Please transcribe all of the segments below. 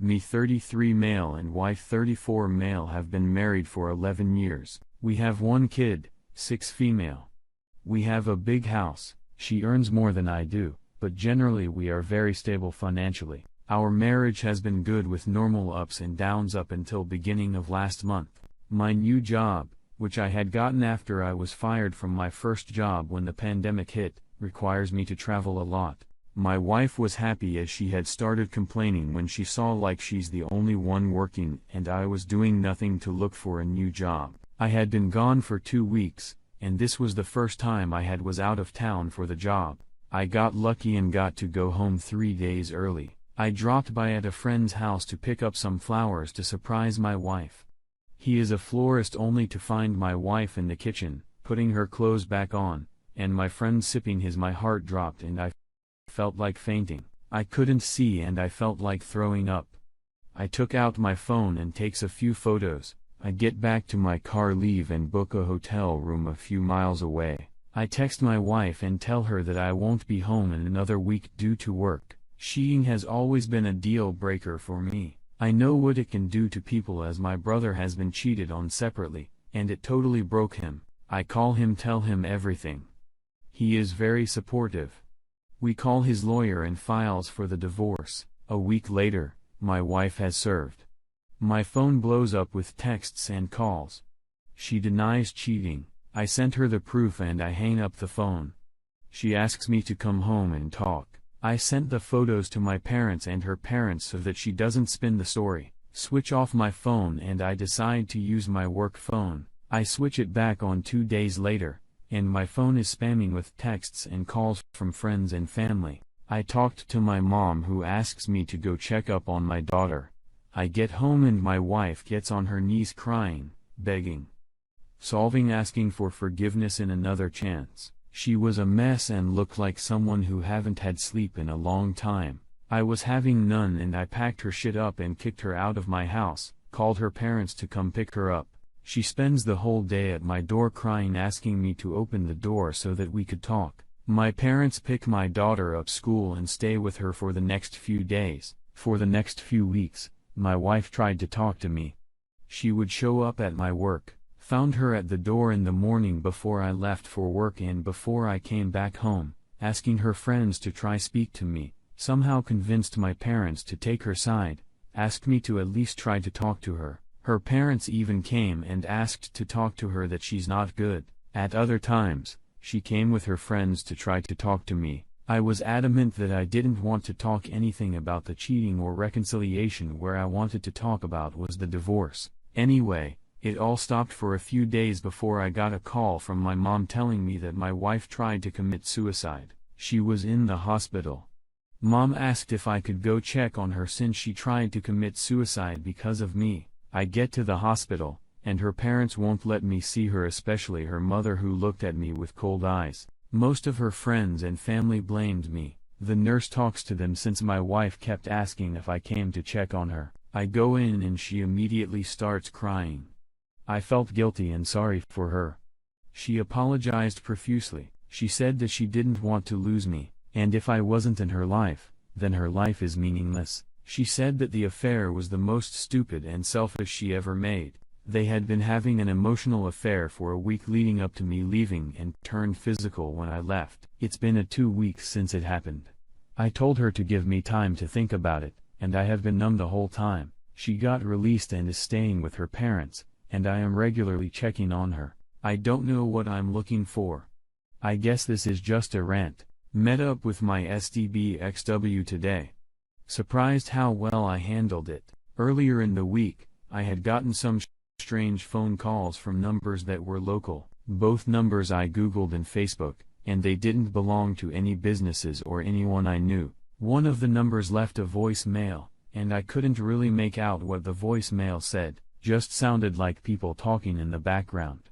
Me 33 male and wife 34 male have been married for 11 years. We have 1 kid, 6 female. We have a big house. She earns more than I do, but generally we are very stable financially. Our marriage has been good with normal ups and downs up until beginning of last month. My new job, which I had gotten after I was fired from my first job when the pandemic hit, requires me to travel a lot. My wife was happy as she had started complaining when she saw like she's the only one working and I was doing nothing to look for a new job. I had been gone for 2 weeks, and this was the first time I was out of town for the job. I got lucky and got to go home 3 days early. I dropped by at a friend's house to pick up some flowers to surprise my wife. He is a florist, only to find my wife in the kitchen, putting her clothes back on, and my friend sipping his. My heart dropped and I felt like fainting. I couldn't see and I felt like throwing up. I took out my phone and takes a few photos. I get back to my car, leave and book a hotel room a few miles away. I text my wife and tell her that I won't be home in another week due to work. Cheating has always been a deal breaker for me. I know what it can do to people, as my brother has been cheated on separately, and it totally broke him. I call him, tell him everything. He is very supportive. We call his lawyer and files for the divorce. A week later, my wife has served. My phone blows up with texts and calls. She denies cheating. I sent her the proof and I hang up the phone. She asks me to come home and talk. I sent the photos to my parents and her parents so that she doesn't spin the story. Switch off my phone and I decide to use my work phone. I switch it back on 2 days later, and my phone is spamming with texts and calls from friends and family. I talked to my mom, who asks me to go check up on my daughter. I get home and my wife gets on her knees crying, begging, solving, asking for forgiveness and another chance. She was a mess and looked like someone who haven't had sleep in a long time. I was having none and I packed her shit up and kicked her out of my house, called her parents to come pick her up. She spends the whole day at my door crying, asking me to open the door so that we could talk. My parents pick my daughter up school and stay with her for the next few days. For the next few weeks, my wife tried to talk to me. She would show up at my work. Found her at the door in the morning before I left for work and before I came back home, asking her friends to try speak to me, somehow convinced my parents to take her side, asked me to at least try to talk to her. Her parents even came and asked to talk to her, that she's not good. At other times, she came with her friends to try to talk to me. I was adamant that I didn't want to talk anything about the cheating or reconciliation. Where I wanted to talk about was the divorce. Anyway, it all stopped for a few days before I got a call from my mom telling me that my wife tried to commit suicide. She was in the hospital. Mom asked if I could go check on her since she tried to commit suicide because of me. I get to the hospital, and her parents won't let me see her, especially her mother, who looked at me with cold eyes. Most of her friends and family blamed me. The nurse talks to them since my wife kept asking if I came to check on her. I go in and she immediately starts crying. I felt guilty and sorry for her. She apologized profusely. She said that she didn't want to lose me, and if I wasn't in her life, then her life is meaningless. She said that the affair was the most stupid and selfish she ever made. They had been having an emotional affair for a week leading up to me leaving, and turned physical when I left. It's been 2 weeks since it happened. I told her to give me time to think about it, and I have been numb the whole time. She got released and is staying with her parents, and I am regularly checking on her. I don't know what I'm looking for. I guess this is just a rant. Met up with my SDBXW today. Surprised how well I handled it. Earlier in the week, I had gotten some strange phone calls from numbers that were local. Both numbers I googled in Facebook, and they didn't belong to any businesses or anyone I knew. One of the numbers left a voicemail, and I couldn't really make out what the voicemail said. Just sounded like people talking in the background.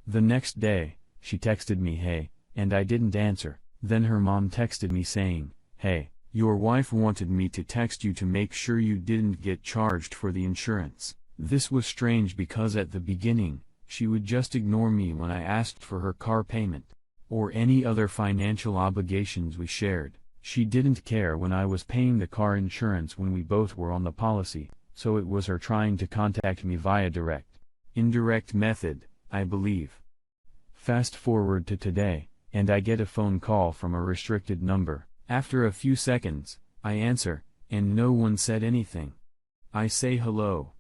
The next day, she texted me, "Hey," and I didn't answer. Then her mom texted me saying, "Hey, your wife wanted me to text you to make sure you didn't get charged for the insurance." This was strange because at the beginning, she would just ignore me when I asked for her car payment, or any other financial obligations we shared. She didn't care when I was paying the car insurance when we both were on the policy, so it was her trying to contact me via indirect method, I believe. Fast forward to today, and I get a phone call from a restricted number. After a few seconds, I answer, and no one said anything. I say hello.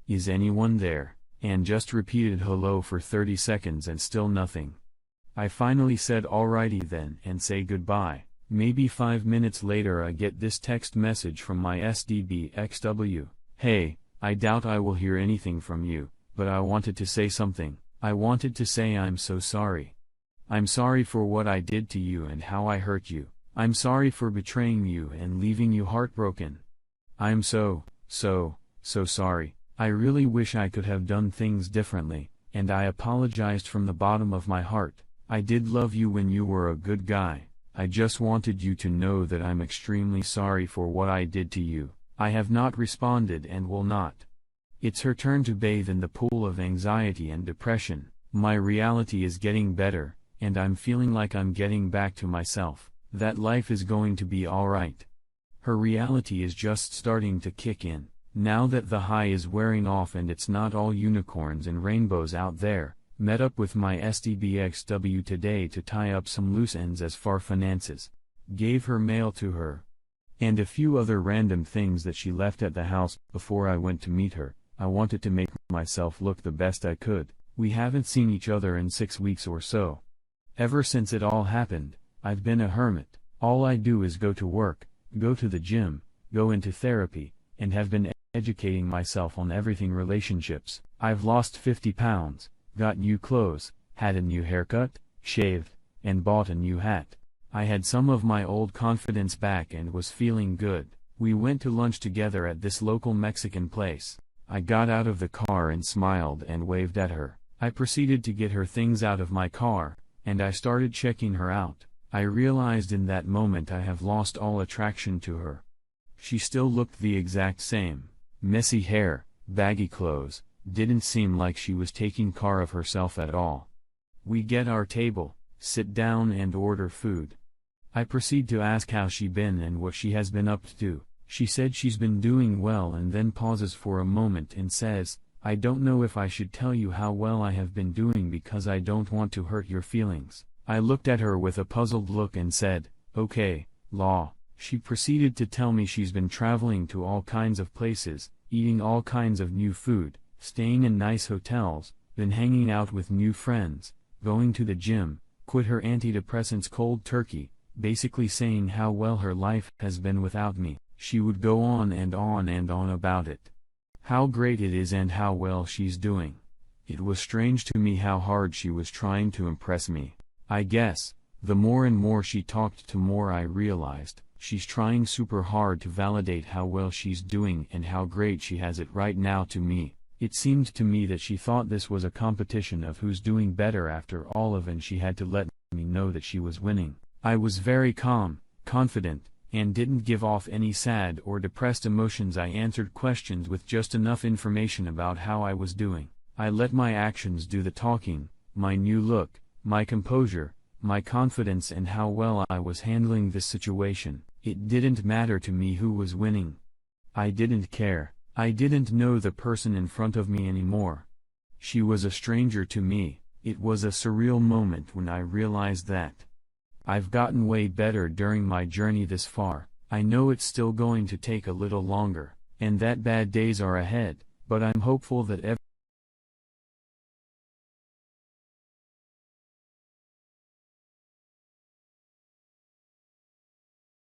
Is anyone there? And just repeated hello for 30 seconds and still nothing. I finally said alrighty then and say goodbye. Maybe 5 minutes later I get this text message from my SDBXW. Hey, I doubt I will hear anything from you, but I wanted to say something. I wanted to say I'm so sorry. I'm sorry for what I did to you and how I hurt you. I'm sorry for betraying you and leaving you heartbroken. I'm so sorry. I really wish I could have done things differently, and I apologized from the bottom of my heart. I did love you when you were a good guy. I just wanted you to know that I'm extremely sorry for what I did to you. I have not responded and will not. It's her turn to bathe in the pool of anxiety and depression. My reality is getting better, and I'm feeling like I'm getting back to myself, that life is going to be alright. Her reality is just starting to kick in. Now that the high is wearing off and it's not all unicorns and rainbows out there, met up with my SDBXW today to tie up some loose ends as far finances. Gave her mail to her. And a few other random things that she left at the house. Before I went to meet her, I wanted to make myself look the best I could. We haven't seen each other in 6 weeks or so. Ever since it all happened, I've been a hermit. All I do is go to work, go to the gym, go into therapy, and have been educating myself on everything relationships. I've lost 50 pounds, got new clothes, had a new haircut, shaved, and bought a new hat. I had some of my old confidence back and was feeling good. We went to lunch together at this local Mexican place. I got out of the car and smiled and waved at her. I proceeded to get her things out of my car, and I started checking her out. I realized in that moment I have lost all attraction to her. She still looked the exact same. Messy hair, baggy clothes, didn't seem like she was taking care of herself at all. We get our table, sit down and order food. I proceed to ask how she been and what she has been up to. She said she's been doing well and then pauses for a moment and says, I don't know if I should tell you how well I have been doing because I don't want to hurt your feelings. I looked at her with a puzzled look and said, okay, Law. She proceeded to tell me she's been traveling to all kinds of places, eating all kinds of new food, staying in nice hotels, been hanging out with new friends, going to the gym, quit her antidepressants cold turkey, basically saying how well her life has been without me. She would go on and on and on about it. How great it is and how well she's doing. It was strange to me how hard she was trying to impress me. I guess, the more and more she talked to more I realized, she's trying super hard to validate how well she's doing and how great she has it right now to me. It seemed to me that she thought this was a competition of who's doing better after all of, and she had to let me know that she was winning. I was very calm, confident, and didn't give off any sad or depressed emotions. I answered questions with just enough information about how I was doing. I let my actions do the talking, my new look, my composure, my confidence, and how well I was handling this situation. It didn't matter to me who was winning. I didn't care. I didn't know the person in front of me anymore. She was a stranger to me. It was a surreal moment when I realized that. I've gotten way better during my journey this far. I know it's still going to take a little longer, and that bad days are ahead, but I'm hopeful that